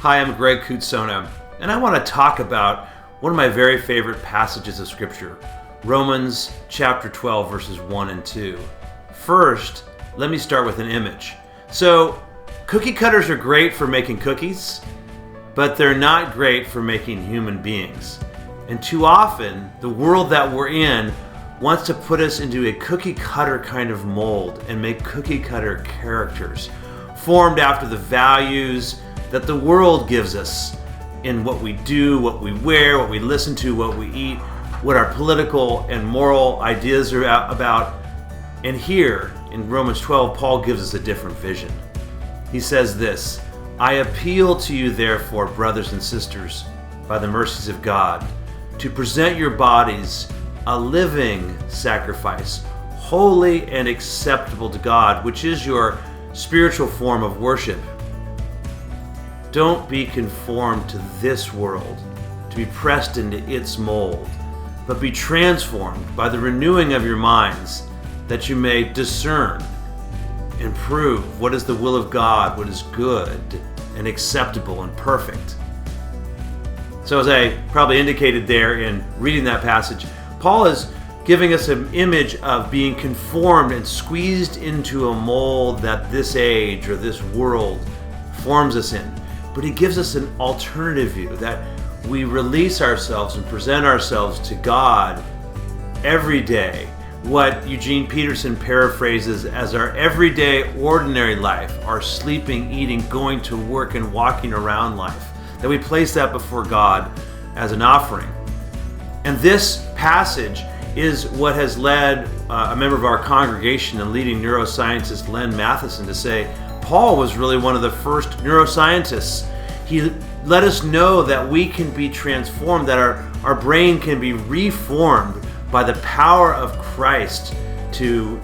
Hi, I'm Greg Cootsona, and I want to talk about one of my very favorite passages of Scripture, Romans chapter 12, verses 1 and 2. First, let me start with an image. So, cookie cutters are great for making cookies, but they're not great for making human beings. And too often, the world that we're in wants to put us into a cookie cutter kind of mold and make cookie cutter characters, formed after the values that the world gives us in what we do, what we wear, what we listen to, what we eat, what our political and moral ideas are about. And here in Romans 12, Paul gives us a different vision. He says this, "I appeal to you therefore, brothers and sisters, by the mercies of God, to present your bodies a living sacrifice, holy and acceptable to God, which is your spiritual form of worship. Don't be conformed to this world, to be pressed into its mold, but be transformed by the renewing of your minds, that you may discern and prove what is the will of God, what is good and acceptable and perfect." So as I probably indicated there in reading that passage, Paul is giving us an image of being conformed and squeezed into a mold that this age or this world forms us in. But he gives us an alternative view, that we release ourselves and present ourselves to God every day. What Eugene Peterson paraphrases as our everyday, ordinary life, our sleeping, eating, going to work, and walking around life. That we place that before God as an offering. And this passage is what has led a member of our congregation and leading neuroscientist Len Matheson to say, Paul was really one of the first neuroscientists. He let us know that we can be transformed, that our brain can be reformed by the power of Christ to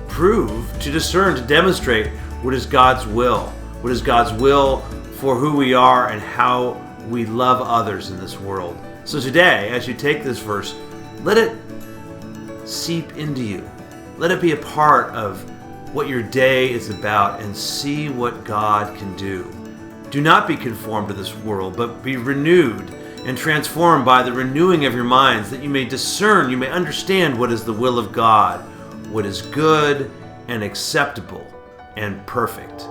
prove, to discern, to demonstrate what is God's will. What is God's will for who we are and how we love others in this world. So today, as you take this verse, let it seep into you. Let it be a part of what your day is about and see what God can do. Do not be conformed to this world, but be renewed and transformed by the renewing of your minds, that you may discern, you may understand what is the will of God, what is good and acceptable and perfect.